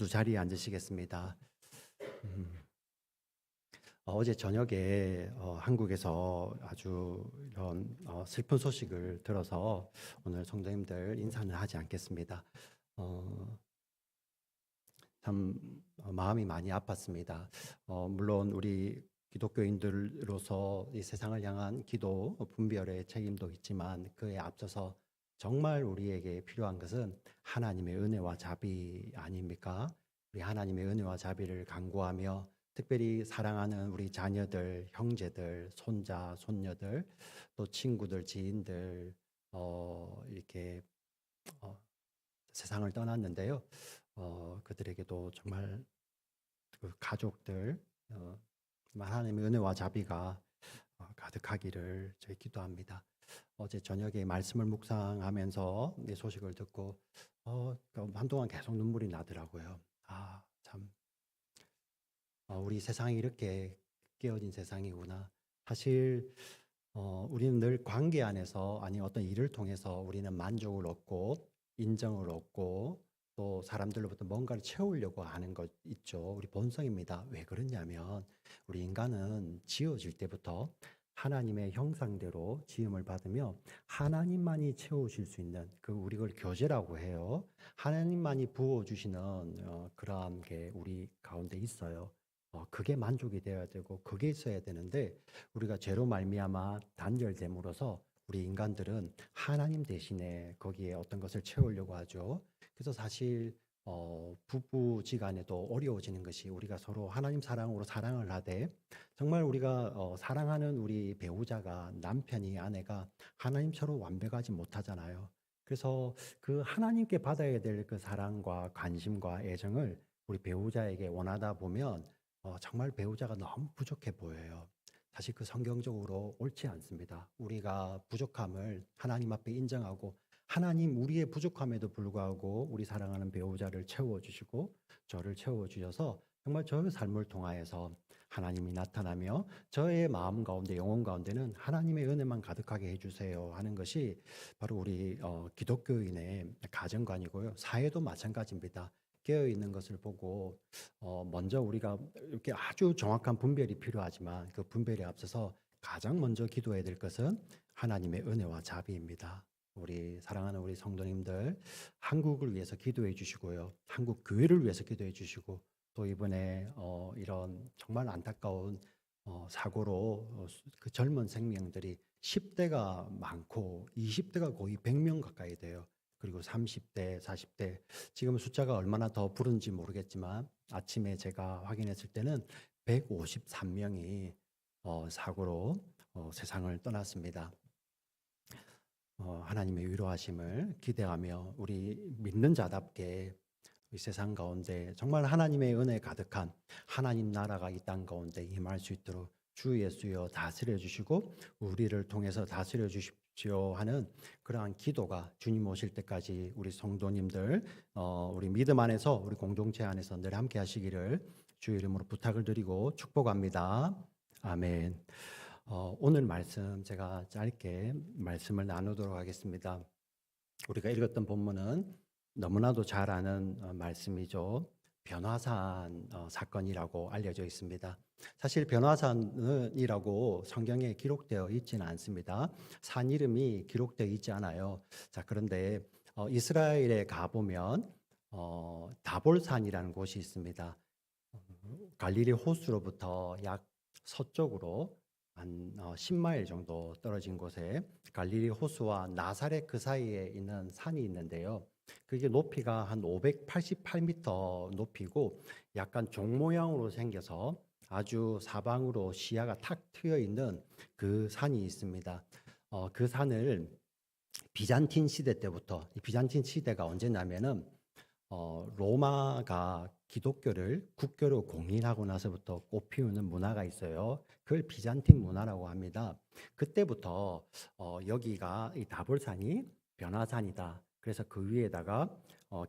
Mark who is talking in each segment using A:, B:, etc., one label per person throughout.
A: 모두 자리에 앉으시겠습니다. 음, 어제 저녁에 한국에서 아주 이런 슬픈 소식을 들어서 오늘 성도님들 인사는 하지 않겠습니다. 어, 참 마음이 많이 아팠습니다. 물론 우리 기독교인들로서 이 세상을 향한 기도 분별의 책임도 있지만 그에 앞서서 정말 우리에게 필요한 것은 하나님의 은혜와 자비 아닙니까? 우리 하나님의 은혜와 자비를 간구하며 특별히 사랑하는 우리 자녀들, 형제들, 손자, 손녀들, 또 친구들, 지인들 이렇게 어, 세상을 떠났는데요. 그들에게도 정말 그 가족들 하나님의 은혜와 자비가 가득하기를 저희 기도합니다. 어제 저녁에 말씀을 묵상하면서 이 소식을 듣고 한동안 계속 눈물이 나더라고요. 참 우리 세상이 이렇게 깨어진 세상이구나. 사실 우리는 늘 관계 안에서 아니 어떤 일을 통해서 우리는 만족을 얻고 인정을 얻고 또 사람들로부터 뭔가를 채우려고 하는 것 있죠. 우리 본성입니다. 왜 그러냐면 우리 인간은 지어질 때부터 하나님의 형상대로 지음을 받으며 하나님만이 채우실 수 있는 우리 그걸 교제라고 해요. 하나님만이 부어주시는 그러한 게 우리 가운데 있어요. 그게 만족이 되어야 되고 그게 있어야 되는데 우리가 죄로 말미암아 단절됨으로써 우리 인간들은 하나님 대신에 거기에 어떤 것을 채우려고 하죠. 그래서 사실 부부지간에도 어려워지는 것이 우리가 서로 하나님 사랑으로 사랑을 하되 정말 우리가 사랑하는 우리 배우자가 남편이 아내가 하나님처럼 완벽하지 못하잖아요. 그래서 그 하나님께 받아야 될 그 사랑과 관심과 애정을 우리 배우자에게 원하다 보면 정말 배우자가 너무 부족해 보여요. 사실 그 성경적으로 옳지 않습니다. 우리가 부족함을 하나님 앞에 인정하고 하나님 우리의 부족함에도 불구하고 우리 사랑하는 배우자를 채워주시고 저를 채워주셔서 정말 저의 삶을 통하여서 하나님이 나타나며 저의 마음 가운데 영혼 가운데는 하나님의 은혜만 가득하게 해주세요 하는 것이 바로 우리 기독교인의 가정관이고요. 사회도 마찬가지입니다. 깨어 있는 것을 보고 먼저 우리가 이렇게 아주 정확한 분별이 필요하지만 그 분별에 앞서서 가장 먼저 기도해야 될 것은 하나님의 은혜와 자비입니다. 우리 사랑하는 우리 성도님들 한국을 위해서 기도해 주시고요. 한국 교회를 위해서 기도해 주시고 또 이번에 이런 정말 안타까운 사고로 그 젊은 생명들이 10대가 많고 20대가 거의 100명 가까이 돼요. 그리고 30대, 40대 지금 숫자가 얼마나 더 부른지 모르겠지만 아침에 제가 확인했을 때는 153명이 사고로 세상을 떠났습니다. 하나님의 위로하심을 기대하며 우리 믿는 자답게 이 세상 가운데 정말 하나님의 은혜 가득한 하나님 나라가 이 땅 가운데 임할 수 있도록 주 예수여 다스려 주시고 우리를 통해서 다스려 주십시오 하는 그러한 기도가 주님 오실 때까지 우리 성도님들 우리 믿음 안에서 우리 공동체 안에서 늘 함께 하시기를 주의 이름으로 부탁을 드리고 축복합니다. 아멘. 오늘 말씀 제가 짧게 말씀을 나누도록 하겠습니다. 우리가 읽었던 본문은 너무나도 잘 아는 말씀이죠. 변화산 사건이라고 알려져 있습니다. 사실 변화산이라고 성경에 기록되어 있지는 않습니다. 산 이름이 기록되어 있지 않아요. 자, 그런데 이스라엘에 가보면 다볼산이라는 곳이 있습니다. 갈릴리 호수로부터 약 서쪽으로 한 10마일 정도 떨어진 곳에 갈릴리 호수와 나사렛 그 사이에 있는 산이 있는데요. 그게 높이가 한 588m 높이고 약간 종 모양으로 생겨서 아주 사방으로 시야가 탁 트여 있는 그 산이 있습니다. 그 산을 비잔틴 시대 때부터 이 비잔틴 시대가 언제냐면은 로마가 기독교를 국교로 공인하고 나서부터 꽃피우는 문화가 있어요. 그걸 비잔틴 문화라고 합니다. 그때부터 여기가 이 다볼산이 변화산이다. 그래서 그 위에다가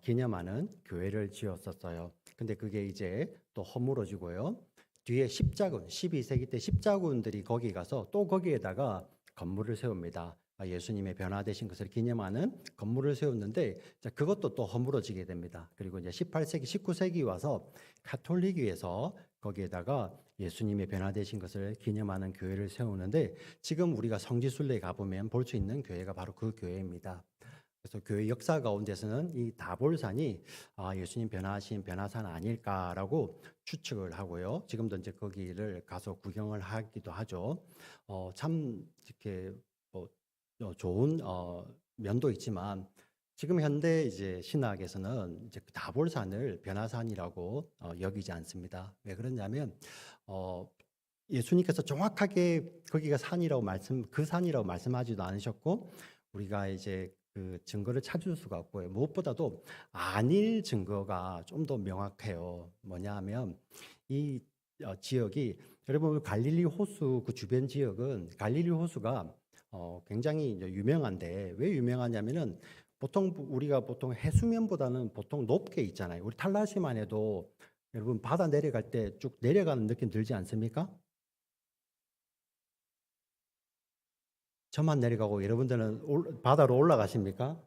A: 기념하는 교회를 지었었어요. 근데 그게 이제 또 허물어지고요. 뒤에 십자군, 12세기 때 십자군들이 거기 가서 또 거기에다가 건물을 세웁니다. 예수님의 변화되신 것을 기념하는 건물을 세웠는데 그것도 또 허물어지게 됩니다. 그리고 이제 18세기, 19세기 와서 가톨릭위에서 거기에다가 예수님의 변화되신 것을 기념하는 교회를 세우는데 지금 우리가 성지순례에 가보면 볼 수 있는 교회가 바로 그 교회입니다. 그래서 교회 역사 가운데서는 이 다볼산이 예수님 변화하신 변화산 아닐까라고 추측을 하고요. 지금도 이제 거기를 가서 구경을 하기도 하죠. 참 이렇게 좋은 면도 있지만 지금 현대 이제 신학에서는 이제 다볼산을 변화산이라고 여기지 않습니다. 왜 그러냐면 예수님께서 정확하게 거기가 산이라고 그 산이라고 말씀하지도 않으셨고 우리가 이제 그 증거를 찾을 수가 없고요. 무엇보다도 아닐 증거가 좀 더 명확해요. 뭐냐하면 이 지역이 여러분 갈릴리 호수 그 주변 지역은 갈릴리 호수가 굉장히 이제 유명한데 왜 유명하냐면은 우리가 보통 해수면보다는 보통 높게 있잖아요. 우리 탈라시만 해도 여러분 바다 내려갈 때 쭉 내려가는 느낌 들지 않습니까? 저만 내려가고 여러분들은 바다로 올라가십니까?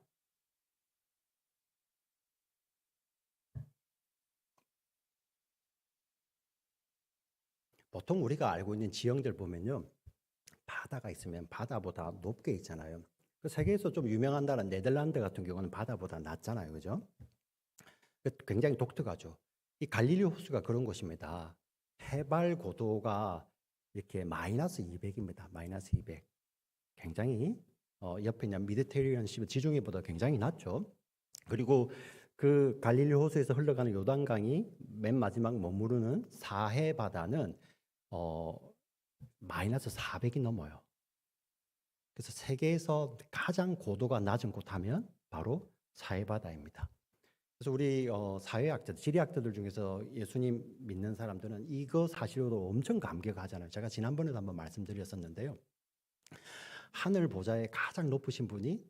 A: 보통 우리가 알고 있는 지형들 보면요. 바다가 있으면 바다보다 높게 있잖아요. 그 세계에서 좀 유명한 나라 네덜란드 같은 경우는 바다보다 낮잖아요. 그죠? 굉장히 독특하죠. 이 갈릴리 호수가 그런 곳입니다. 해발 고도가 이렇게 마이너스 200입니다. 마이너스 200. 굉장히 옆에 있는 미디테리언 시 지중해보다 굉장히 낮죠. 그리고 그 갈릴리 호수에서 흘러가는 요단강이 맨 마지막 머무르는 사해 바다는 마이너스 400이 넘어요. 그래서 세계에서 가장 고도가 낮은 곳 하면 바로 사해 바다입니다. 그래서 우리 사회학자들, 지리학자들 중에서 예수님 믿는 사람들은 이거 사실로 엄청 감격하잖아요. 제가 지난번에도 한번 말씀드렸었는데요. 하늘 보좌에 가장 높으신 분이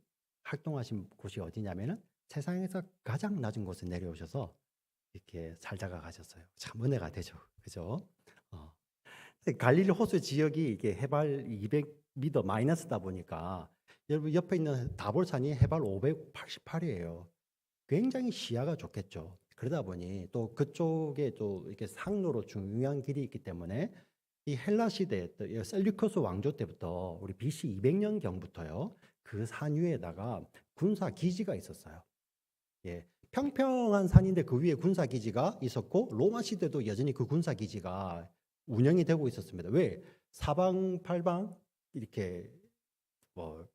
A: 활동하신 곳이 어디냐면은 세상에서 가장 낮은 곳에 내려오셔서 이렇게 살다가 가셨어요. 참 은혜가 되죠. 그죠? 갈릴리 호수 지역이 이게 해발 200m 마이너스다 보니까 여러분 옆에 있는 다볼산이 해발 588이에요. 굉장히 시야가 좋겠죠. 그러다 보니 또 그쪽에 또 이렇게 상로로 중요한 길이 있기 때문에 이 헬라 시대 셀류커스 왕조 때부터 우리 BC 200년 경부터요. 그 산 위에다가 군사 기지가 있었어요. 예. 평평한 산인데 그 위에 군사 기지가 있었고 로마 시대도 여전히 그 군사 기지가 운영이 되고 있었습니다. 왜? 사방팔방 이렇게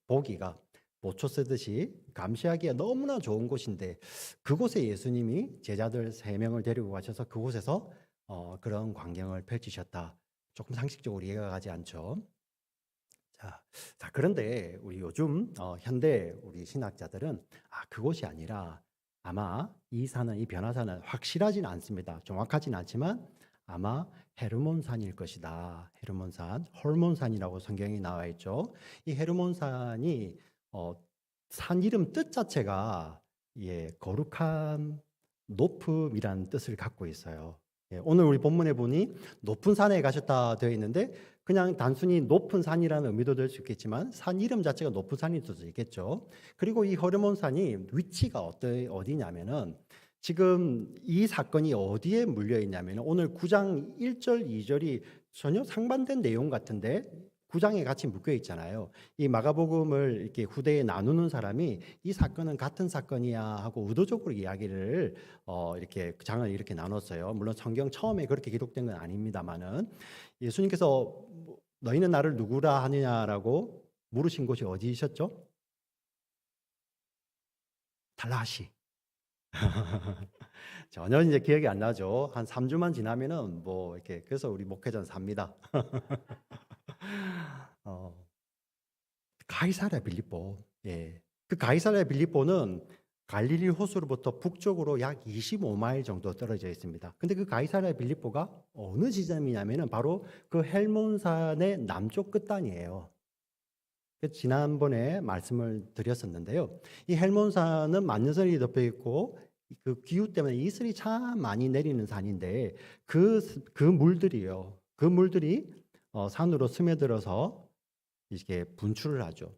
A: 보기가 모초 쓰듯이 감시하기가 너무나 좋은 곳인데 그곳에 예수님이 제자들 3명을 데리고 가셔서 그곳에서 그런 광경을 펼치셨다. 조금 상식적으로 이해가 가지 않죠. 자 그런데 우리 요즘 현대 우리 신학자들은 그곳이 아니라 아마 이 변화산은 확실하지는 않습니다. 정확하지는 않지만 아마 헤르몬산일 것이다. 헤르몬산, 헐몬산이라고 성경에 나와 있죠. 이 헤르몬산이 산 이름 뜻 자체가 거룩한 높음이라는 뜻을 갖고 있어요. 오늘 우리 본문에 보니 높은 산에 가셨다 되어 있는데 그냥 단순히 높은 산이라는 의미도 될 수 있겠지만 산 이름 자체가 높은 산일 수도 있겠죠. 그리고 이 헤르몬산이 위치가 어디냐면은 지금 이 사건이 어디에 물려 있냐면 오늘 9장 1절 2절이 전혀 상반된 내용 같은데 9장에 같이 묶여 있잖아요. 이 마가복음을 이렇게 후대에 나누는 사람이 이 사건은 같은 사건이야 하고 의도적으로 이야기를 이렇게 장을 이렇게 나눴어요. 물론 성경 처음에 그렇게 기록된 건 아닙니다만은 예수님께서 너희는 나를 누구라 하느냐라고 물으신 곳이 어디셨죠? 달라시. 전혀 이제 기억이 안 나죠. 한 3주만 지나면은 이렇게 그래서 우리 목회자는 삽니다. 가이사랴 빌립보. 예. 그 가이사랴 빌립보는 갈릴리 호수로부터 북쪽으로 약 25마일 정도 떨어져 있습니다. 근데 그 가이사랴 빌립보가 어느 지점이냐면은 바로 그 헬몬산의 남쪽 끝단이에요. 지난번에 말씀을 드렸었는데요. 이 헬몬산은 만년설이 덮여 있고 그 기후 때문에 이슬이 참 많이 내리는 산인데 그 물들이요. 그 물들이 산으로 스며들어서 이렇게 분출을 하죠.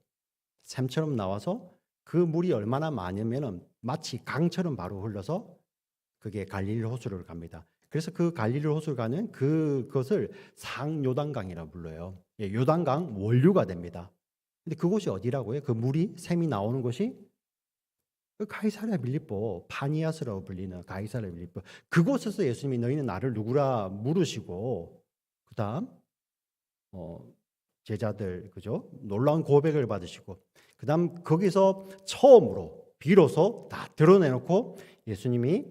A: 샘처럼 나와서 그 물이 얼마나 많으면은 마치 강처럼 바로 흘러서 그게 갈릴리 호수를 갑니다. 그래서 그 갈릴리 호수를 가는 그것을 상요단강이라고 불러요. 예, 요단강 원류가 됩니다. 근데 그곳이 어디라고요? 그 물이 샘이 나오는 곳이 그 가이사랴 빌립보 파니아스라고 불리는 가이사랴 빌립보 그곳에서 예수님이 너희는 나를 누구라 물으시고 그다음 제자들 그죠? 놀라운 고백을 받으시고 그다음 거기서 처음으로 비로소 다 드러내놓고 예수님이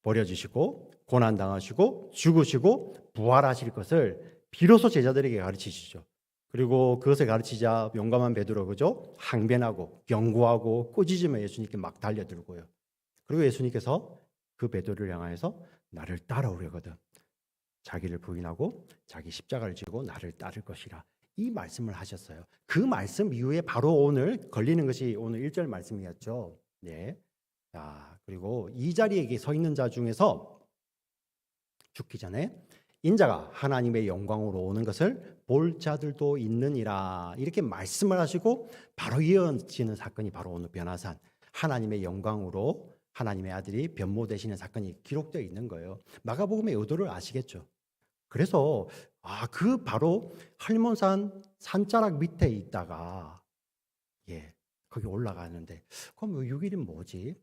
A: 버려지시고 고난당하시고 죽으시고 부활하실 것을 비로소 제자들에게 가르치시죠. 그리고 그것을 가르치자 용감한 베드로 그죠? 항변하고 경고하고 꾸짖으며 예수님께 막 달려들고요. 그리고 예수님께서 그 베드로를 향하여서 나를 따라오려거든 자기를 부인하고 자기 십자가를 지고 나를 따를 것이라 이 말씀을 하셨어요. 그 말씀 이후에 바로 오늘 걸리는 것이 오늘 1절 말씀이었죠. 네. 자, 그리고 이 자리에 서 있는 자 중에서 죽기 전에 인자가 하나님의 영광으로 오는 것을 볼 자들도 있느니라 이렇게 말씀을 하시고 바로 이어지는 사건이 바로 오늘 변화산 하나님의 영광으로 하나님의 아들이 변모되시는 사건이 기록되어 있는 거예요. 마가복음의 의도를 아시겠죠? 그래서 그 바로 할몬산 산자락 밑에 있다가 거기 올라가는데 그럼 6일이 뭐지?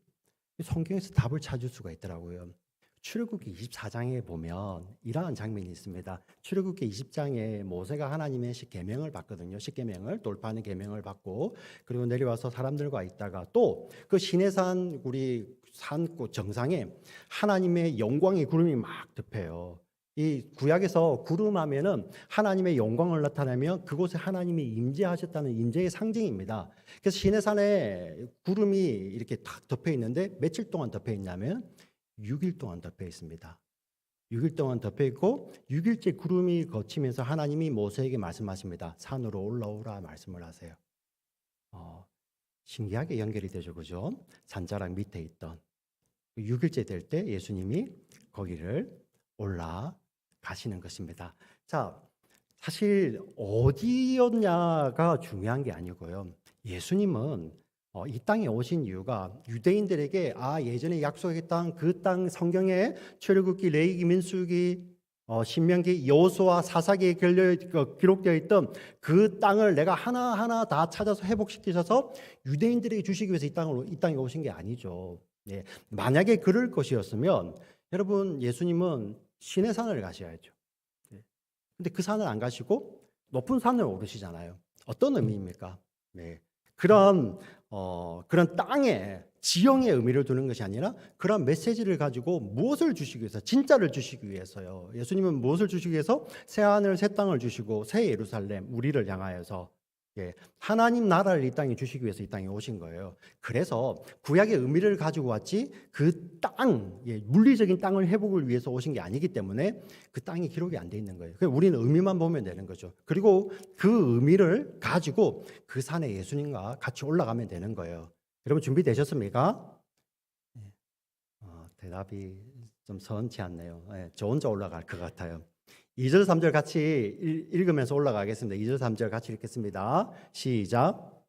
A: 성경에서 답을 찾을 수가 있더라고요. 출애굽기 24장에 보면 이러한 장면이 있습니다. 출애굽기 20장에 모세가 하나님의 계명을 받거든요. 십계명을 돌파하는 계명을 받고 그리고 내려와서 사람들과 있다가 또 그 시내산 우리 산꽃 정상에 하나님의 영광의 구름이 막 덮여요. 이 구약에서 구름하면은 하나님의 영광을 나타내며 그곳에 하나님이 임재하셨다는 임재의 상징입니다. 그래서 시내산에 구름이 이렇게 탁 덮여 있는데 며칠 동안 덮여 있냐면 6일 동안 덮여 있습니다. 6일 동안 덮여 있고 6일째 구름이 거치면서 하나님이 모세에게 말씀하십니다. 산으로 올라오라 말씀을 하세요. 신기하게 연결이 되죠, 그죠? 산자락 밑에 있던 6일째 될 때 예수님이 거기를 올라가시는 것입니다. 자, 사실 어디였냐가 중요한 게 아니고요. 예수님은 이 땅에 오신 이유가 유대인들에게 예전에 약속했던 그 땅 성경에 출애굽기, 레위기, 민수기, 신명기, 여호수아, 사사기에 기록되어 있던 그 땅을 내가 하나하나 다 찾아서 회복시키셔서 유대인들에게 주시기 위해서 이 땅에 오신 게 아니죠. 예. 만약에 그럴 것이었으면 여러분 예수님은 시내산을 가셔야죠. 근데 그 산을 안 가시고 높은 산을 오르시잖아요. 어떤 의미입니까? 네. 그런 땅에 지형의 의미를 두는 것이 아니라 그런 메시지를 가지고 무엇을 주시기 위해서 진짜를 주시기 위해서요. 예수님은 무엇을 주시기 위해서 새 하늘 새 땅을 주시고 새 예루살렘 우리를 향하여서 하나님 나라를 이 땅에 주시기 위해서 이 땅에 오신 거예요. 그래서 구약의 의미를 가지고 왔지 그 땅, 물리적인 땅을 회복을 위해서 오신 게 아니기 때문에 그 땅이 기록이 안 돼 있는 거예요. 우리는 의미만 보면 되는 거죠. 그리고 그 의미를 가지고 그 산에 예수님과 같이 올라가면 되는 거예요. 여러분 준비되셨습니까? 대답이 좀 서운치 않네요. 저 혼자 올라갈 것 같아요. 2절 3절 같이 읽으면서 올라가겠습니다. 2절 3절 같이 읽겠습니다. 시작.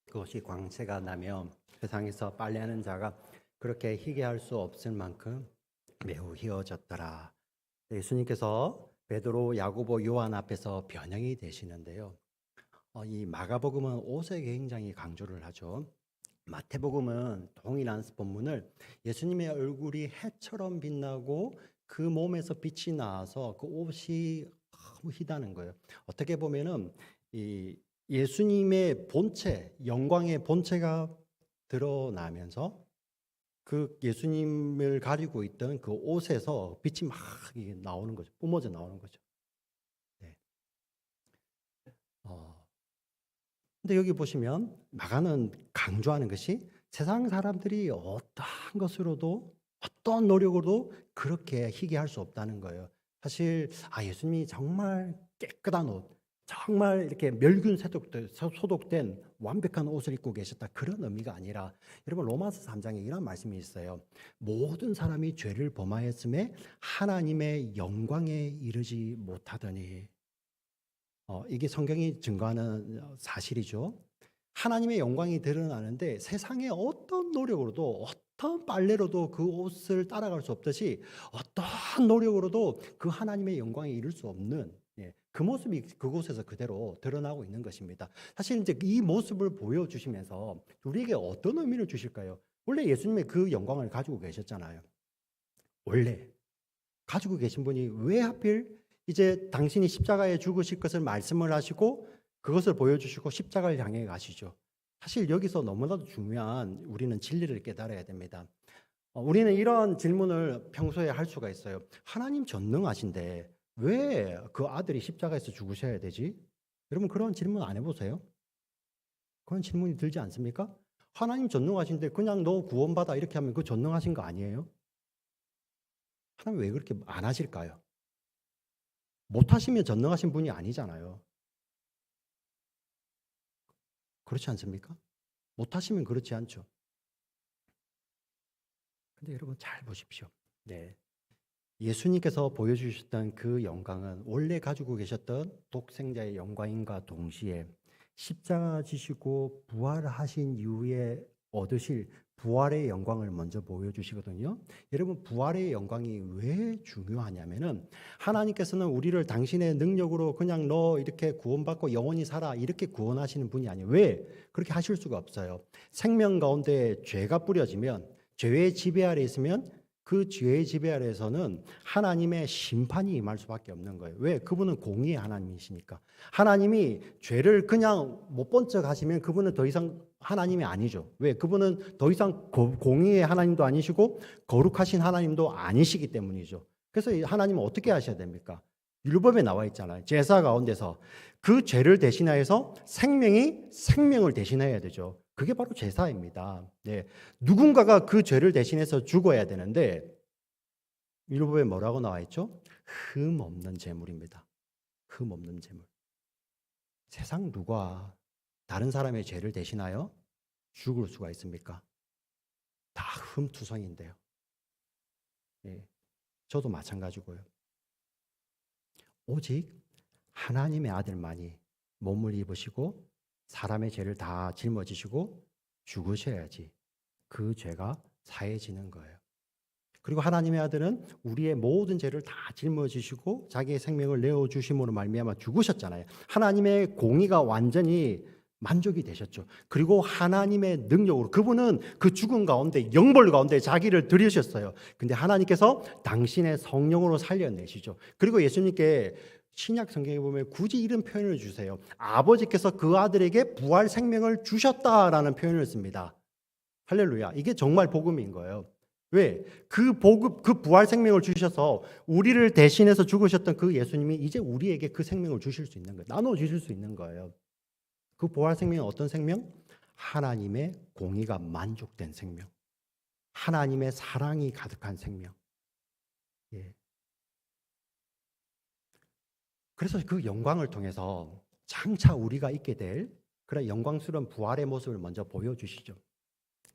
A: 그것이 광채가 나며 세상에서 빨래하는 자가 그렇게 희게 할 수 없을 만큼 매우 희어졌더라. 예수님께서 베드로, 야고보, 요한 앞에서 변형이 되시는데요. 이 마가복음은 옷에 굉장히 강조를 하죠. 마태복음은 동일한 본문을 예수님의 얼굴이 해처럼 빛나고 그 몸에서 빛이 나서 그 옷이 너무 희다는 거예요. 어떻게 보면은 이 예수님의 본체, 영광의 본체가 드러나면서 그 예수님을 가리고 있던 그 옷에서 빛이 막 나오는 거죠. 뿜어져 나오는 거죠. 네. 근데 여기 보시면 마가는 강조하는 것이 세상 사람들이 어떠한 것으로도 어떤 노력으로도 그렇게 희게 할 수 없다는 거예요. 사실 예수님이 정말 깨끗한 옷, 정말 이렇게 멸균 소독된 완벽한 옷을 입고 계셨다, 그런 의미가 아니라, 여러분 로마서 3장에 이런 말씀이 있어요. 모든 사람이 죄를 범하였음에 하나님의 영광에 이르지 못하더니. 이게 성경이 증거하는 사실이죠. 하나님의 영광이 드러나는데 세상의 어떤 노력으로도, 어떤 빨래로도 그 옷을 따라갈 수 없듯이 어떠한 노력으로도 그 하나님의 영광에 이를 수 없는, 그 모습이 그곳에서 그대로 드러나고 있는 것입니다. 사실 이제 이 모습을 보여주시면서 우리에게 어떤 의미를 주실까요? 원래 예수님의 그 영광을 가지고 계셨잖아요. 원래 가지고 계신 분이 왜 하필 이제 당신이 십자가에 죽으실 것을 말씀을 하시고 그것을 보여주시고 십자가를 향해 가시죠. 사실 여기서 너무나도 중요한, 우리는 진리를 깨달아야 됩니다. 우리는 이런 질문을 평소에 할 수가 있어요. 하나님 전능하신데 왜 그 아들이 십자가에서 죽으셔야 되지? 여러분 그런 질문 안 해보세요? 그런 질문이 들지 않습니까? 하나님 전능하신데 그냥 너 구원받아 이렇게 하면 그 전능하신 거 아니에요? 하나님 왜 그렇게 안 하실까요? 못하시면 전능하신 분이 아니잖아요. 그렇지 않습니까? 못하시면 그렇지 않죠. 근데 여러분 잘 보십시오. 네. 예수님께서 보여주셨던 그 영광은 원래 가지고 계셨던 독생자의 영광인가 동시에 십자가 지시고 부활하신 이후에 얻으실 부활의 영광을 먼저 보여주시거든요. 여러분 부활의 영광이 왜 중요하냐면은, 하나님께서는 우리를 당신의 능력으로 그냥 너 이렇게 구원받고 영원히 살아 이렇게 구원하시는 분이 아니에요. 왜? 그렇게 하실 수가 없어요. 생명 가운데 죄가 뿌려지면, 죄의 지배 아래 있으면 그 죄의 지배 아래에서는 하나님의 심판이 임할 수밖에 없는 거예요. 왜? 그분은 공의의 하나님이시니까. 하나님이 죄를 그냥 못 본 척 하시면 그분은 더 이상 하나님이 아니죠. 왜? 그분은 더 이상 공의의 하나님도 아니시고 거룩하신 하나님도 아니시기 때문이죠. 그래서 하나님은 어떻게 하셔야 됩니까? 율법에 나와 있잖아요. 제사 가운데서 그 죄를 대신하여서 생명을 대신해야 되죠. 그게 바로 제사입니다. 네. 누군가가 그 죄를 대신해서 죽어야 되는데, 율법에 뭐라고 나와 있죠? 흠 없는 제물입니다. 흠 없는 제물. 세상 누가 다른 사람의 죄를 대신하여 죽을 수가 있습니까? 다 흠투성인데요. 네. 저도 마찬가지고요. 오직 하나님의 아들만이 몸을 입으시고 사람의 죄를 다 짊어지시고 죽으셔야지 그 죄가 사해지는 거예요. 그리고 하나님의 아들은 우리의 모든 죄를 다 짊어지시고 자기의 생명을 내어주심으로 말미암아 죽으셨잖아요. 하나님의 공의가 완전히 만족이 되셨죠. 그리고 하나님의 능력으로 그분은 그 죽음 가운데, 영벌 가운데 자기를 드리셨어요. 근데 하나님께서 당신의 성령으로 살려내시죠. 그리고 예수님께 신약 성경에 보면 굳이 이런 표현을 주세요. 아버지께서 그 아들에게 부활 생명을 주셨다라는 표현을 씁니다. 할렐루야. 이게 정말 복음인 거예요. 왜? 그 부활 생명을 주셔서 우리를 대신해서 죽으셨던 그 예수님이 이제 우리에게 그 생명을 주실 수 있는 거예요. 나눠 주실 수 있는 거예요. 그 부활 생명은 어떤 생명? 하나님의 공의가 만족된 생명. 하나님의 사랑이 가득한 생명. 예. 그래서 그 영광을 통해서 장차 우리가 있게 될 그런 영광스러운 부활의 모습을 먼저 보여주시죠.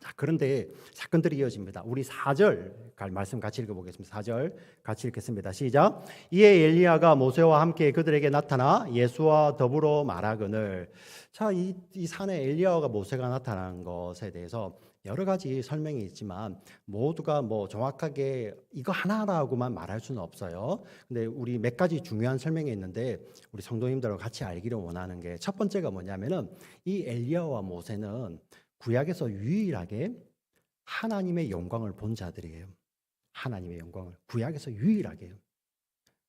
A: 자, 그런데 사건들이 이어집니다. 우리 4절 말씀 같이 읽어보겠습니다. 4절 같이 읽겠습니다. 시작. 이에 엘리야가 모세와 함께 그들에게 나타나 예수와 더불어 말하거늘. 자, 이 산에 엘리야가 모세가 나타난 것에 대해서 여러 가지 설명이 있지만 모두가 뭐 정확하게 이거 하나라고만 말할 수는 없어요. 근데 우리 몇 가지 중요한 설명이 있는데 우리 성도님들과 같이 알기를 원하는 게, 첫 번째가 뭐냐면은 이 엘리야와 모세는 구약에서 유일하게 하나님의 영광을 본 자들이에요. 하나님의 영광을 구약에서 유일하게요.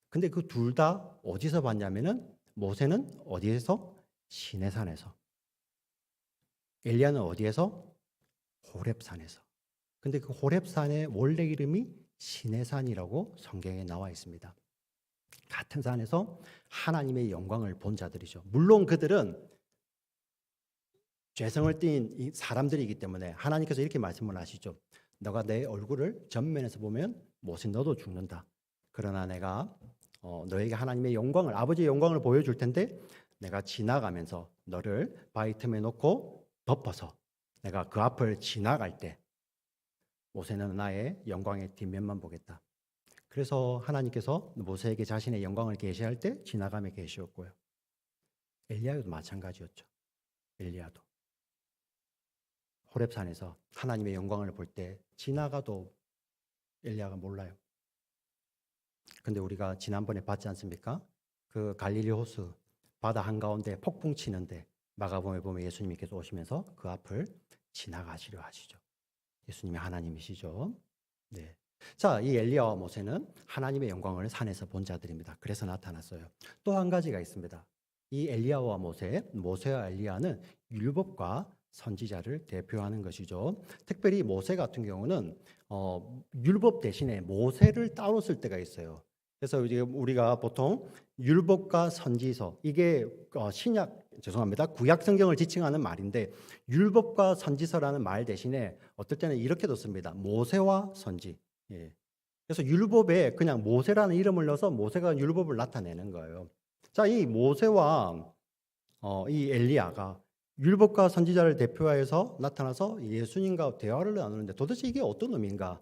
A: 근데 그 둘 다 어디서 봤냐면은, 모세는 어디에서? 시내산에서. 엘리야는 어디에서? 호렙산에서. 근데 그 호렙산의 원래 이름이 시내산이라고 성경에 나와 있습니다. 같은 산에서 하나님의 영광을 본 자들이죠. 물론 그들은 죄성을 띈 사람들이기 때문에 하나님께서 이렇게 말씀을 하시죠. 너가 내 얼굴을 전면에서 보면 모세 너도 죽는다. 그러나 내가 너에게 하나님의 영광을, 아버지의 영광을 보여줄 텐데 내가 지나가면서 너를 바위 틈에 놓고 덮어서 내가 그 앞을 지나갈 때 모세는 나의 영광의 뒷면만 보겠다. 그래서 하나님께서 모세에게 자신의 영광을 계시할 때 지나가며 계시었고요. 엘리야도 마찬가지였죠. 엘리야도 호렙산에서 하나님의 영광을 볼 때 지나가도 엘리야가 몰라요. 근데 우리가 지난번에 봤지 않습니까? 그 갈릴리 호수 바다 한가운데 폭풍 치는데 마가복음에 보면 예수님께서 오시면서 그 앞을 지나가시려 하시죠. 예수님이 하나님이시죠. 네. 자, 이 엘리야와 모세는 하나님의 영광을 산에서 본 자들입니다. 그래서 나타났어요. 또 한 가지가 있습니다. 이 엘리야와 모세와 엘리야는 율법과 선지자를 대표하는 것이죠. 특별히 모세 같은 경우는 율법 대신에 모세를 따로 쓸 때가 있어요. 그래서 우리가 보통 율법과 선지서, 이게 구약 성경을 지칭하는 말인데, 율법과 선지서라는 말 대신에 어떨 때는 이렇게도 씁니다. 모세와 선지. 예. 그래서 율법에 그냥 모세라는 이름을 넣어서 모세가 율법을 나타내는 거예요. 자, 이 모세와 이 엘리야가 율법과 선지자를 대표하여서 나타나서 예수님과 대화를 나누는데 도대체 이게 어떤 의미인가?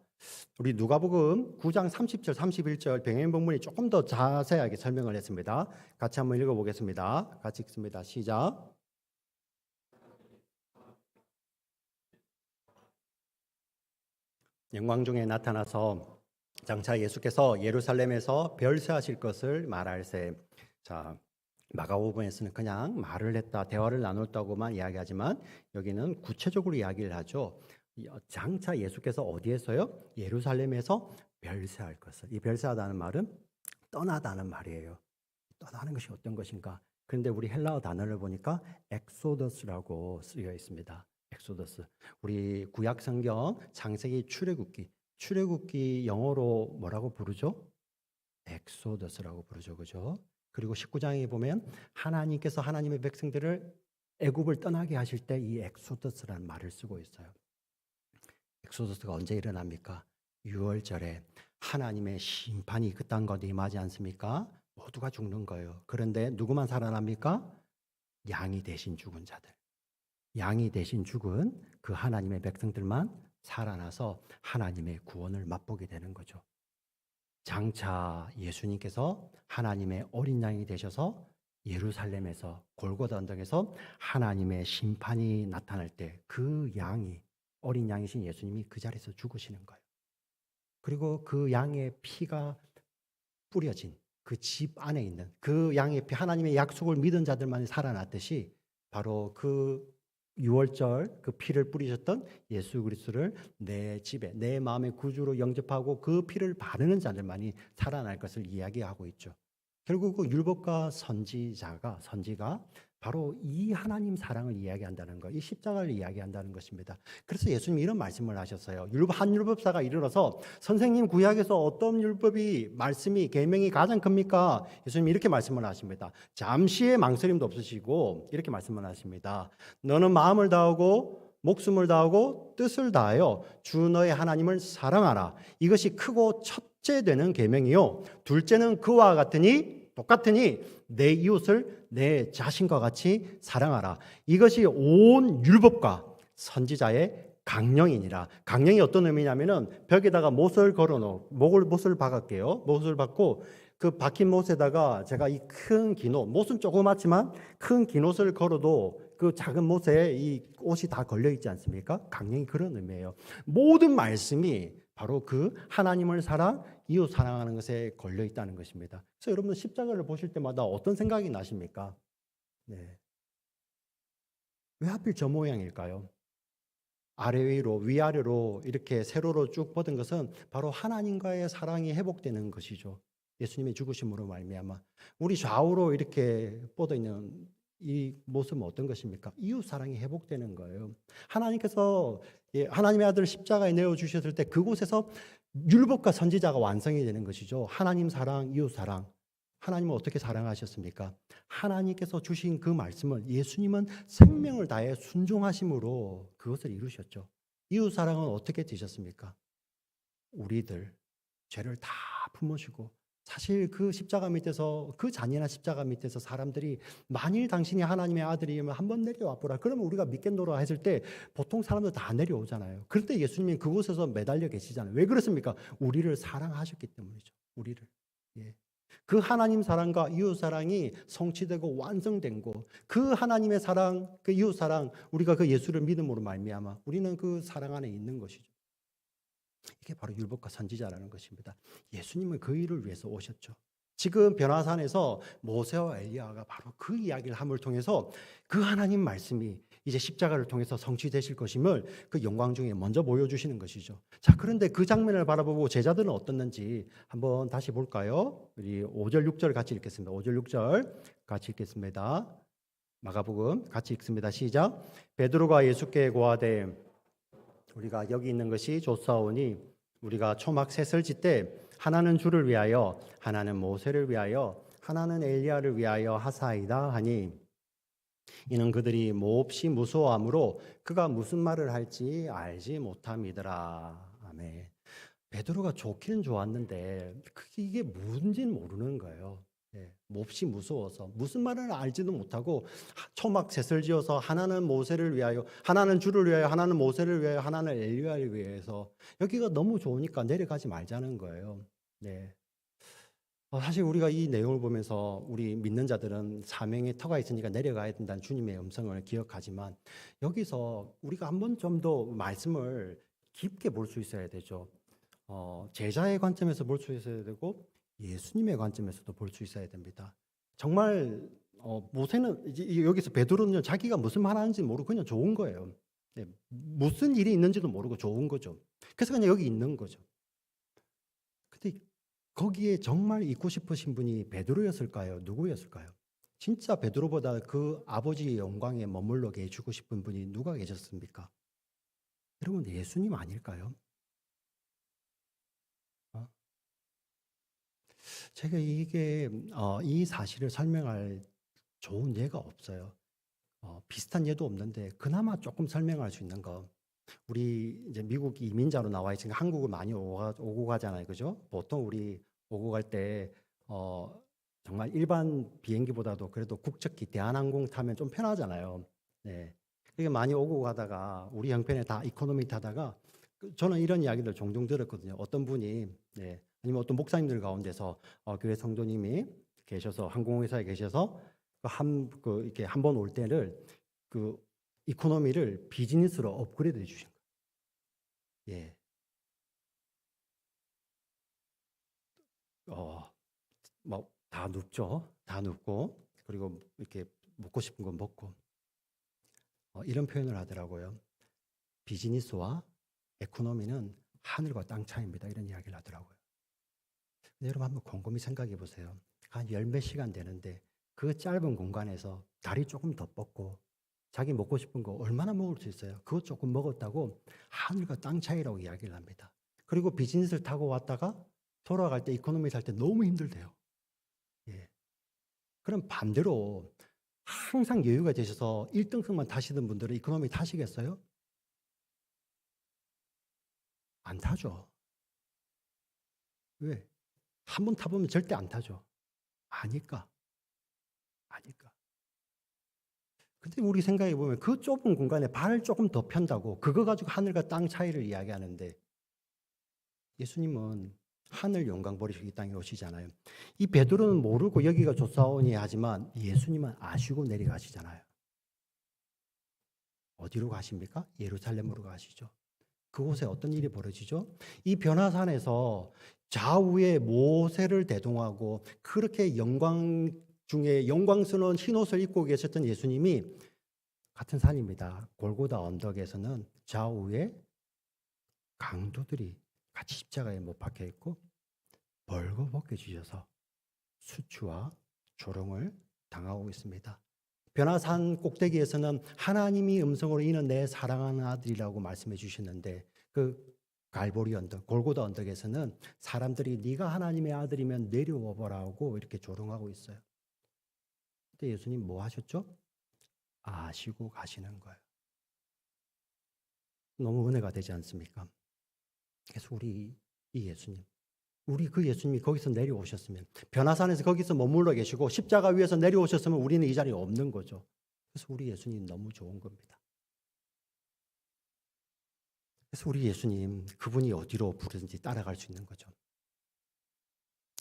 A: 우리 누가복음 9장 30절 31절 병행본문이 조금 더 자세하게 설명을 했습니다. 같이 한번 읽어보겠습니다. 같이 읽습니다. 시작. 영광 중에 나타나서 장차 예수께서 예루살렘에서 별세하실 것을 말할세. 자, 마가복음에서는 그냥 말을 했다, 대화를 나눴다고만 이야기하지만 여기는 구체적으로 이야기를 하죠. 장차 예수께서 어디에서요? 예루살렘에서 별세할 것을. 이 별세하다는 말은 떠나다는 말이에요. 떠나는 것이 어떤 것인가? 그런데 우리 헬라어 단어를 보니까 엑소더스라고 쓰여 있습니다. 엑소더스. 우리 구약 성경 창세기 출애굽기 영어로 뭐라고 부르죠? 엑소더스라고 부르죠. 그죠? 그리고 19장에 보면 하나님께서 하나님의 백성들을 애굽을 떠나게 하실 때 이 엑소더스라는 말을 쓰고 있어요. 엑소더스가 언제 일어납니까? 6월절에 하나님의 심판이 그딴 것에 임하지 않습니까? 모두가 죽는 거예요. 그런데 누구만 살아납니까? 양이 대신 죽은 자들. 양이 대신 죽은 그 하나님의 백성들만 살아나서 하나님의 구원을 맛보게 되는 거죠. 장차 예수님께서 하나님의 어린 양이 되셔서 예루살렘에서 골고다 언덕에서 하나님의 심판이 나타날 때 그 양이 어린 양이신 예수님이 그 자리에서 죽으시는 거예요. 그리고 그 양의 피가 뿌려진 그 집 안에 있는 그 양의 피, 하나님의 약속을 믿은 자들만이 살아났듯이 바로 그 6월절 그 피를 뿌리셨던 예수 그리스도를 내 집에 내 마음의 구주로 영접하고 그 피를 바르는 자들만이 살아날 것을 이야기하고 있죠. 결국 그 율법과 선지가 바로 이 하나님 사랑을 이야기한다는 것, 이 십자가를 이야기한다는 것입니다. 그래서 예수님이 이런 말씀을 하셨어요. 한 율법사가 이르러서 선생님, 구약에서 어떤 율법이 말씀이 계명이 가장 큽니까? 예수님이 이렇게 말씀을 하십니다. 잠시의 망설임도 없으시고 이렇게 말씀을 하십니다. 너는 마음을 다하고 목숨을 다하고 뜻을 다하여 주 너의 하나님을 사랑하라. 이것이 크고 첫째 되는 계명이요, 둘째는 그와 똑같으니 내 이웃을 내 자신과 같이 사랑하라. 이것이 온 율법과 선지자의 강령이니라. 강령이 어떤 의미냐면은 벽에다가 못을 걸어놓고 못을 박을게요. 못을 박고 그 박힌 못에다가 제가 이 큰 긴 옷, 못은 조그맣지만 큰 긴 옷을 걸어도 그 작은 못에 이 옷이 다 걸려 있지 않습니까? 강령이 그런 의미예요. 모든 말씀이 바로 그 하나님을 이웃 사랑하는 것에 걸려 있다는 것입니다. 그래서 여러분 십자가를 보실 때마다 어떤 생각이 나십니까? 네. 왜 하필 저 모양일까요? 아래 위로 위아래로 이렇게 세로로 쭉 뻗은 것은 바로 하나님과의 사랑이 회복되는 것이죠. 예수님의 죽으심으로 말미암아 우리 좌우로 이렇게 뻗어 있는 이 모습은 어떤 것입니까? 이웃 사랑이 회복되는 거예요. 하나님께서 하나님의 아들을 십자가에 내어 주셨을 때 그곳에서 율법과 선지자가 완성이 되는 것이죠. 하나님 사랑, 이웃 사랑. 하나님은 어떻게 사랑하셨습니까? 하나님께서 주신 그 말씀을 예수님은 생명을 다해 순종하심으로 그것을 이루셨죠. 이웃 사랑은 어떻게 되셨습니까? 우리들 죄를 다 품으시고 사실 그 십자가 밑에서, 그 잔인한 십자가 밑에서 사람들이 만일 당신이 하나님의 아들이면 한번 내려와 보라. 그러면 우리가 믿겠노라 했을 때 보통 사람들 다 내려오잖아요. 그런데 예수님이 그곳에서 매달려 계시잖아요. 왜 그렇습니까? 우리를 사랑하셨기 때문이죠. 우리를. 예. 그 하나님 사랑과 이웃 사랑이 성취되고 완성된 거. 그 하나님의 사랑, 그 이웃 사랑, 우리가 그 예수를 믿음으로 말미암아 우리는 그 사랑 안에 있는 것이죠. 이게 바로 율법과 선지자라는 것입니다. 예수님은 그 일을 위해서 오셨죠. 지금 변화산에서 모세와 엘리야가 바로 그 이야기를 함을 통해서 그 하나님 말씀이 이제 십자가를 통해서 성취되실 것임을 그 영광 중에 먼저 보여주시는 것이죠. 자, 그런데 그 장면을 바라보고 제자들은 어떻는지 한번 다시 볼까요? 우리 5절 6절 같이 읽겠습니다. 5절 6절 같이 읽겠습니다. 마가복음 같이 읽습니다. 시작. 베드로가 예수께 고하되 우리가 여기 있는 것이 좋사오니 우리가 초막 셋을 짓되 하나는 주를 위하여 하나는 모세를 위하여 하나는 엘리야를 위하여 하사이다 하니 이는 그들이 몹시 무서워하므로 그가 무슨 말을 할지 알지 못함이더라. 아멘. 베드로가 좋기는 좋았는데 이게 뭔지는 모르는 거예요. 예, 몹시 무서워서 무슨 말을 알지도 못하고 초막 셋을 지어서 하나는 모세를 위하여 하나는 주를 위하여 하나는 모세를 위하여 하나는 엘리야를 위해서 여기가 너무 좋으니까 내려가지 말자는 거예요. 네. 사실 우리가 이 내용을 보면서 우리 믿는 자들은 사명의 터가 있으니까 내려가야 된다는 주님의 음성을 기억하지만 여기서 우리가 한 번 좀 더 말씀을 깊게 볼 수 있어야 되죠. 제자의 관점에서 볼 수 있어야 되고 예수님의 관점에서도 볼 수 있어야 됩니다. 정말 모세는 이제 여기서 베드로는 자기가 무슨 말 하는지 모르고 그냥 좋은 거예요. 네, 무슨 일이 있는지도 모르고 좋은 거죠. 그래서 그냥 여기 있는 거죠. 근데 거기에 정말 있고 싶으신 분이 베드로였을까요? 누구였을까요? 진짜 베드로보다 그 아버지의 영광에 머물러 계시고 싶은 분이 누가 계셨습니까? 여러분 예수님 아닐까요? 어? 제가 이게 이 사실을 설명할 좋은 예가 없어요. 비슷한 예도 없는데 그나마 조금 설명할 수 있는 거. 우리 이제 미국 이민자로 나와 있으니까 한국을 많이 오고 가잖아요, 그죠? 보통 우리 오고 갈 때 정말 일반 비행기보다도 그래도 국적기 대한항공 타면 좀 편하잖아요. 네. 그게 많이 오고 가다가 우리 형편에 다 이코노미 타다가 저는 이런 이야기를 종종 들었거든요. 어떤 분이 네. 아니면 어떤 목사님들 가운데서 교회 성도님이 계셔서 항공회사에 계셔서 이렇게 한 번 올 때를 그 이코노미를 비즈니스로 업그레이드 해 주신 거예요. 예. 뭐 다 눕죠. 다 눕고 그리고 이렇게 먹고 싶은 건 먹고 이런 표현을 하더라고요. 비즈니스와 에코노미는 하늘과 땅 차이입니다. 이런 이야기를 하더라고요. 근데 여러분 한번 곰곰이 생각해 보세요. 한 열 몇 시간 되는데 그 짧은 공간에서 다리 조금 더 뻗고 자기 먹고 싶은 거 얼마나 먹을 수 있어요? 그거 조금 먹었다고 하늘과 땅 차이라고 이야기를 합니다. 그리고 비즈니스를 타고 왔다가 돌아갈 때 이코노미 탈 때 너무 힘들대요. 예. 그럼 반대로 항상 여유가 되셔서 1등석만 타시던 분들은 이코노미 타시겠어요? 안 타죠. 왜? 한 번 타보면 절대 안 타죠. 아니까. 아니까. 근데 우리 생각해 보면 그 좁은 공간에 발을 조금 더 편다고 그거 가지고 하늘과 땅 차이를 이야기하는데 예수님은 하늘 영광 버리시고 이 땅에 오시잖아요. 이 베드로는 모르고 여기가 좋사오니 하지만 예수님은 아시고 내려가시잖아요. 어디로 가십니까? 예루살렘으로 가시죠. 그곳에 어떤 일이 벌어지죠? 이 변화산에서 좌우에 모세를 대동하고 그렇게 영광 중에 영광스러운 흰옷을 입고 계셨던 예수님이 같은 산입니다. 골고다 언덕에서는 좌우에 강도들이 같이 십자가에 못 박혀 있고 벌거벗겨지셔서 수치와 조롱을 당하고 있습니다. 변화산 꼭대기에서는 하나님이 음성으로 이는 내 사랑하는 아들이라고 말씀해 주셨는데 그 갈보리 언덕, 골고다 언덕에서는 사람들이 네가 하나님의 아들이면 내려와 보라고 이렇게 조롱하고 있어요. 근데 예수님 뭐 하셨죠? 아시고 가시는 거예요. 너무 은혜가 되지 않습니까? 그래서 우리 이 예수님 우리 그 예수님이 거기서 내려오셨으면, 변화산에서 거기서 머물러 계시고 십자가 위에서 내려오셨으면 우리는 이 자리에 없는 거죠. 그래서 우리 예수님 너무 좋은 겁니다. 그래서 우리 예수님, 그분이 어디로 부르든지 따라갈 수 있는 거죠.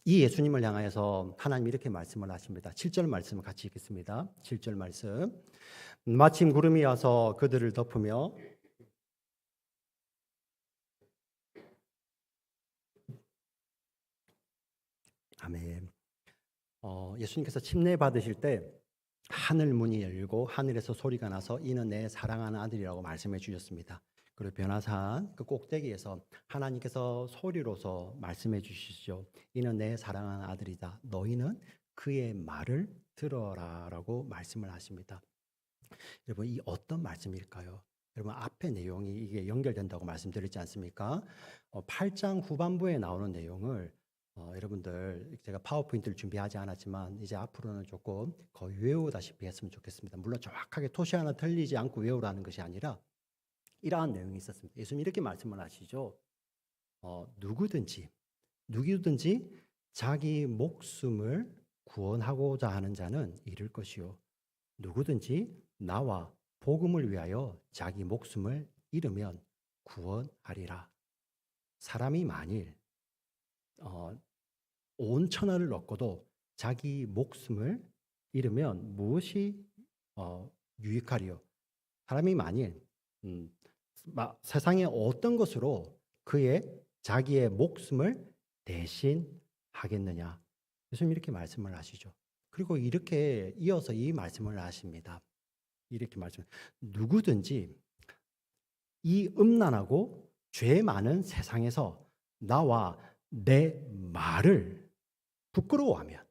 A: 이 예수님을 향하여서 하나님 이렇게 말씀을 하십니다. 7절 말씀을 같이 읽겠습니다. 7절 말씀. 마침 구름이 와서 그들을 덮으며 아멘. 예수님께서 침례 받으실 때 하늘 문이 열리고 하늘에서 소리가 나서 이는 내 사랑하는 아들이라고 말씀해 주셨습니다. 그리고 변화산 그 꼭대기에서 하나님께서 소리로서 말씀해 주시죠. 이는 내 사랑하는 아들이다. 너희는 그의 말을 들어라라고 말씀을 하십니다. 여러분, 이 어떤 말씀일까요? 여러분, 앞의 내용이 이게 연결된다고 말씀드렸지 않습니까? 8장 후반부에 나오는 내용을 여러분들, 제가 파워포인트를 준비하지 않았지만 이제 앞으로는 조금 거의 외우다시피 했으면 좋겠습니다. 물론 정확하게 토시 하나 틀리지 않고 외우라는 것이 아니라 이러한 내용이 있었습니다. 예수님 이렇게 말씀을 하시죠. 누구든지 자기 목숨을 구원하고자 하는 자는 잃을 것이요, 누구든지 나와 복음을 위하여 자기 목숨을 잃으면 구원하리라. 사람이 만일 온 천하를 얻고도 자기 목숨을 잃으면 무엇이 유익하리요? 사람이 만일 세상의 어떤 것으로 자기의 목숨을 대신하겠느냐? 예수님 이렇게 말씀을 하시죠. 그리고 이렇게 이어서 이 말씀을 하십니다. 이렇게 누구든지 이 음란하고 죄 많은 세상에서 나와 내 말을 부끄러워하면,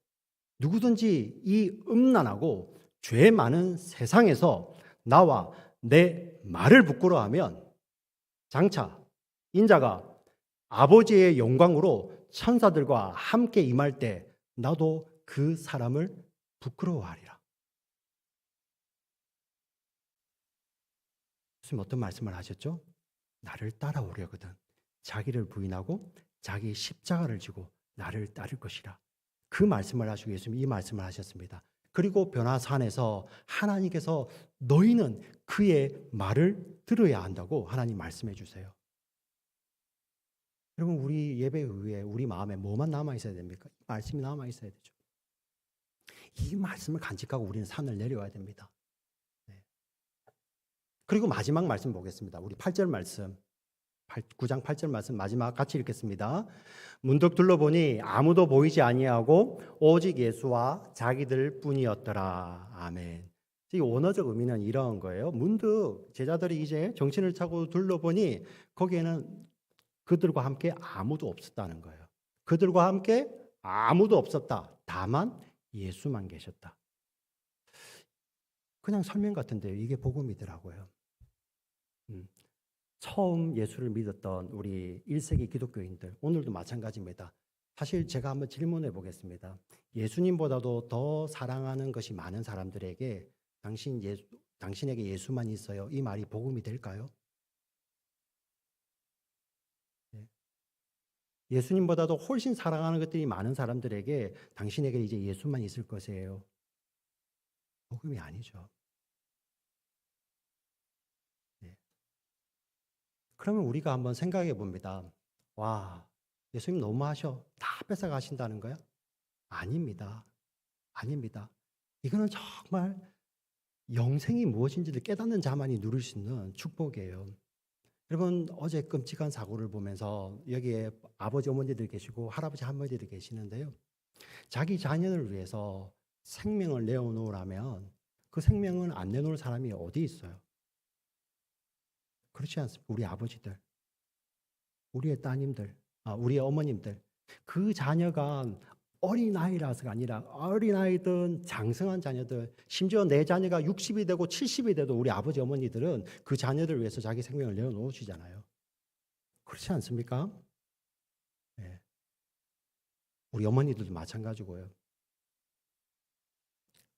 A: 누구든지 이 음란하고 죄 많은 세상에서 나와 내 말을 부끄러워하면 장차 인자가 아버지의 영광으로 천사들과 함께 임할 때 나도 그 사람을 부끄러워하리라. 무슨 어떤 말씀을 하셨죠? 나를 따라오려거든 자기를 부인하고 자기 십자가를 지고 나를 따를 것이라. 그 말씀을 하시고 예수님이 이 말씀을 하셨습니다. 그리고 변화산에서 하나님께서 너희는 그의 말을 들어야 한다고 하나님 말씀해 주세요. 여러분, 우리 예배 후에 우리 마음에 뭐만 남아 있어야 됩니까? 말씀이 남아 있어야 되죠. 이 말씀을 간직하고 우리는 산을 내려와야 됩니다. 네. 그리고 마지막 말씀 보겠습니다. 우리 8절 말씀, 9장 8절 말씀 마지막 같이 읽겠습니다. 문득 둘러보니 아무도 보이지 아니하고 오직 예수와 자기들 뿐이었더라. 아멘. 이 원어적 의미는 이런 거예요. 문득 제자들이 이제 정신을 차고 둘러보니 거기에는 그들과 함께 아무도 없었다는 거예요. 그들과 함께 아무도 없었다. 다만 예수만 계셨다. 그냥 설명 같은데요. 이게 복음이더라고요. 처음 예수를 믿었던 우리 1세기 기독교인들, 오늘도 마찬가지입니다. 사실 제가 한번 질문해 보겠습니다. 예수님보다도 더 사랑하는 것이 많은 사람들에게 당신에게 예수만 있어요, 이 말이 복음이 될까요? 예수님보다도 훨씬 사랑하는 것들이 많은 사람들에게 당신에게 이제 예수만 있을 것이에요, 복음이 아니죠. 그러면 우리가 한번 생각해 봅니다. 와, 예수님 너무하셔. 다 뺏어가신다는 거야? 아닙니다. 아닙니다. 이거는 정말 영생이 무엇인지를 깨닫는 자만이 누릴 수 있는 축복이에요. 여러분, 어제 끔찍한 사고를 보면서 여기에 아버지 어머니들 계시고 할아버지 할머니들 계시는데요. 자기 자녀를 위해서 생명을 내어놓으라면 그 생명은 안 내놓을 사람이 어디 있어요? 그렇지 않습니까? 우리 아버지들, 우리의 따님들, 우리의 어머님들, 그 자녀가 어린아이라서가 아니라 어린아이든 장성한 자녀들, 심지어 내 자녀가 60이 되고 70이 돼도 우리 아버지 어머니들은 그 자녀들 위해서 자기 생명을 내어놓으시잖아요. 그렇지 않습니까? 네. 우리 어머니들도 마찬가지고요.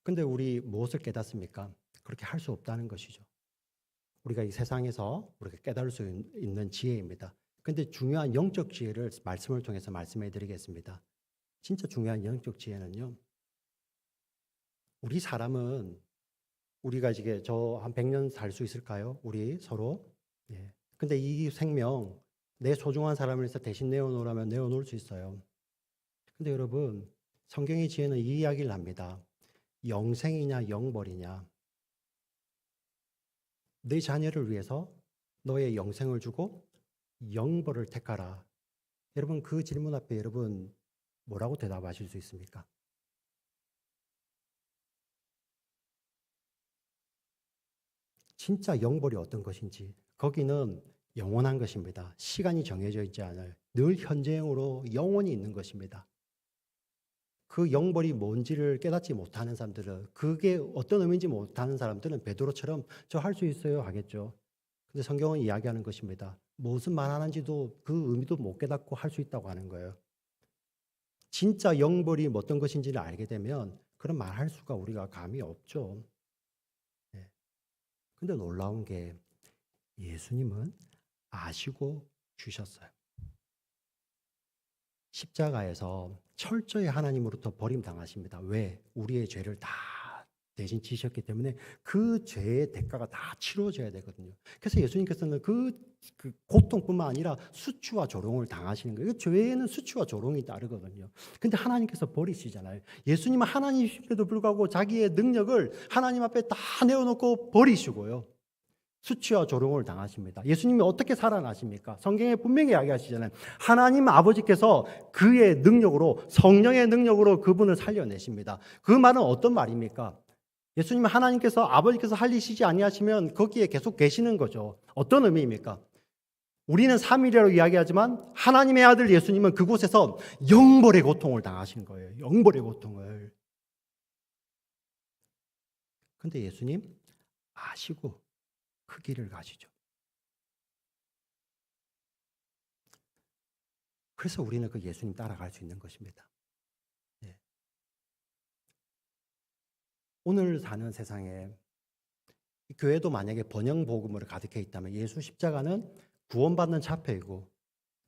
A: 근데 우리 무엇을 깨닫습니까? 그렇게 할 수 없다는 것이죠. 우리가 이 세상에서 우리가 깨달을 수 있는 지혜입니다. 근데 중요한 영적 지혜를 말씀을 통해서 말씀해 드리겠습니다. 진짜 중요한 영적 지혜는요. 우리 사람은 우리가 이제 저 한 100년 살 수 있을까요? 우리 서로. 예. 근데 이 생명 내 소중한 사람을 위해서 대신 내어놓으라면 내어놓을 수 있어요. 근데 여러분, 성경의 지혜는 이 이야기를 합니다. 영생이냐 영벌이냐. 내 자녀를 위해서 너의 영생을 주고 영벌을 택하라. 여러분, 그 질문 앞에 여러분 뭐라고 대답하실 수 있습니까? 진짜 영벌이 어떤 것인지, 거기는 영원한 것입니다. 시간이 정해져 있지 않아요. 늘 현재형으로 영원히 있는 것입니다. 그 영벌이 뭔지를 깨닫지 못하는 사람들은, 그게 어떤 의미인지 못하는 사람들은 베드로처럼 저 할 수 있어요 하겠죠. 근데 성경은 이야기하는 것입니다. 무슨 말하는지도 그 의미도 못 깨닫고 할 수 있다고 하는 거예요. 진짜 영벌이 어떤 것인지를 알게 되면 그런 말할 수가 우리가 감이 없죠. 네. 근데 놀라운 게 예수님은 아시고 주셨어요. 십자가에서 철저히 하나님으로부터 버림당하십니다. 왜? 우리의 죄를 다 대신 지셨기 때문에 그 죄의 대가가 다 치러져야 되거든요. 그래서 예수님께서는 그 고통뿐만 아니라 수치와 조롱을 당하시는 거예요. 죄에는 수치와 조롱이 따르거든요. 근데 하나님께서 버리시잖아요. 예수님은 하나님이심에도 불구하고 자기의 능력을 하나님 앞에 다 내어놓고 버리시고요. 수치와 조롱을 당하십니다. 예수님이 어떻게 살아나십니까? 성경에 분명히 이야기하시잖아요. 하나님 아버지께서 그의 능력으로, 성령의 능력으로 그분을 살려내십니다. 그 말은 어떤 말입니까? 예수님은 하나님께서, 아버지께서 살리시지 아니하시면 거기에 계속 계시는 거죠. 어떤 의미입니까? 우리는 삼위일체로 이야기하지만 하나님의 아들 예수님은 그곳에서 영벌의 고통을 당하신 거예요. 영벌의 고통을. 근데 예수님 아시고 그 길을 가시죠. 그래서 우리는 그 예수님 따라갈 수 있는 것입니다. 네. 오늘 사는 세상에 교회도 만약에 번영 복음으로 가득해 있다면 예수 십자가는 구원받는 차표이고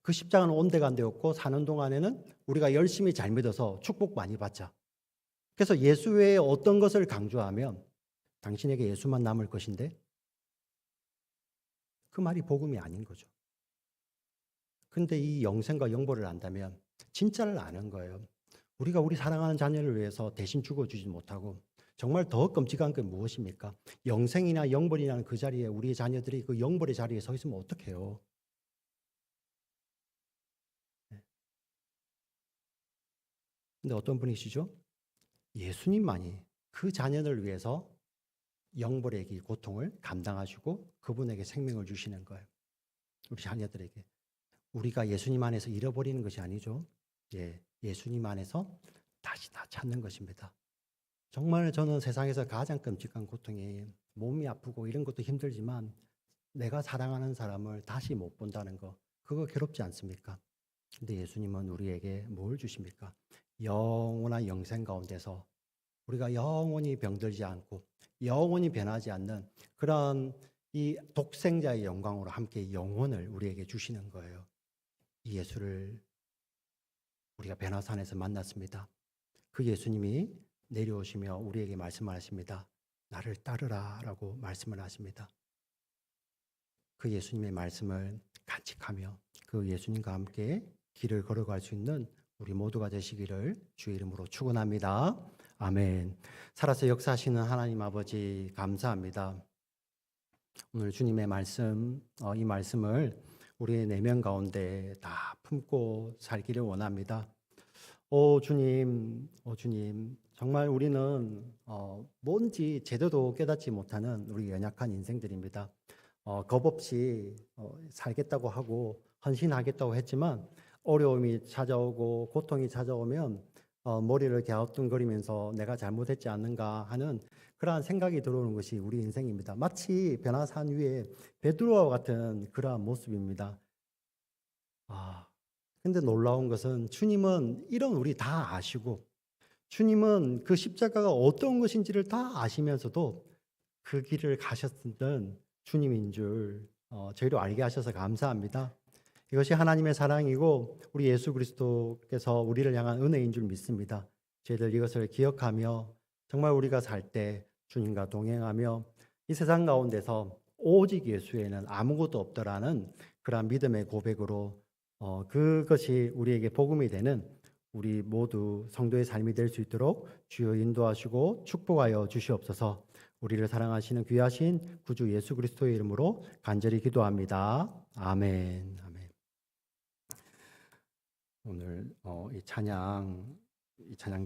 A: 그 십자가는 온데간데였고 사는 동안에는 우리가 열심히 잘 믿어서 축복 많이 받자. 그래서 예수 외에 어떤 것을 강조하면 당신에게 예수만 남을 것인데 그 말이 복음이 아닌 거죠. 근데 이 영생과 영벌을 안다면 진짜를 아는 거예요. 우리가 우리 사랑하는 자녀를 위해서 대신 죽어주지 못하고 정말 더 끔찍한 게 무엇입니까? 영생이나 영벌이라는 그 자리에 우리의 자녀들이 그 영벌의 자리에 서 있으면 어떡해요? 근데 어떤 분이시죠? 예수님만이 그 자녀를 위해서 영벌의 길 고통을 감당하시고 그분에게 생명을 주시는 거예요. 우리 자녀들에게. 우리가 예수님 안에서 잃어버리는 것이 아니죠. 예, 예수님 안에서 다시 다 찾는 것입니다. 정말 저는 세상에서 가장 끔찍한 고통이 몸이 아프고 이런 것도 힘들지만 내가 사랑하는 사람을 다시 못 본다는 거, 그거 괴롭지 않습니까? 근데 예수님은 우리에게 뭘 주십니까? 영원한 영생 가운데서 우리가 영원히 병들지 않고 영원히 변하지 않는 그런 이 독생자의 영광으로 함께 영혼을 우리에게 주시는 거예요. 이 예수를 우리가 베나산에서 만났습니다. 그 예수님이 내려오시며 우리에게 말씀을 하십니다. 나를 따르라 라고 말씀을 하십니다. 그 예수님의 말씀을 간직하며 그 예수님과 함께 길을 걸어갈 수 있는 우리 모두가 되시기를 주의 이름으로 축원합니다. 아멘. 살아서 역사하시는 하나님 아버지 감사합니다. 오늘 주님의 말씀, 이 말씀을 우리의 내면 가운데 다 품고 살기를 원합니다. 주님, 정말 우리는 뭔지 제대로 깨닫지 못하는 우리 연약한 인생들입니다. 겁 없이 살겠다고 하고 헌신하겠다고 했지만 어려움이 찾아오고 고통이 찾아오면 머리를 갸우뚱거리면서 내가 잘못했지 않는가 하는 그러한 생각이 들어오는 것이 우리 인생입니다. 마치 변화산 위에 베드로와 같은 그러한 모습입니다. 근데 놀라운 것은 주님은 이런 우리 다 아시고 주님은 그 십자가가 어떤 것인지를 다 아시면서도 그 길을 가셨던 주님인 줄 저희로 알게 하셔서 감사합니다. 이것이 하나님의 사랑이고 우리 예수 그리스도께서 우리를 향한 은혜인 줄 믿습니다. 저희들 이것을 기억하며 정말 우리가 살 때 주님과 동행하며 이 세상 가운데서 오직 예수에는 아무것도 없더라는 그러한 믿음의 고백으로 그것이 우리에게 복음이 되는 우리 모두 성도의 삶이 될 수 있도록 주여 인도하시고 축복하여 주시옵소서. 우리를 사랑하시는 귀하신 구주 예수 그리스도의 이름으로 간절히 기도합니다. 아멘. 아멘. 오늘 이 찬양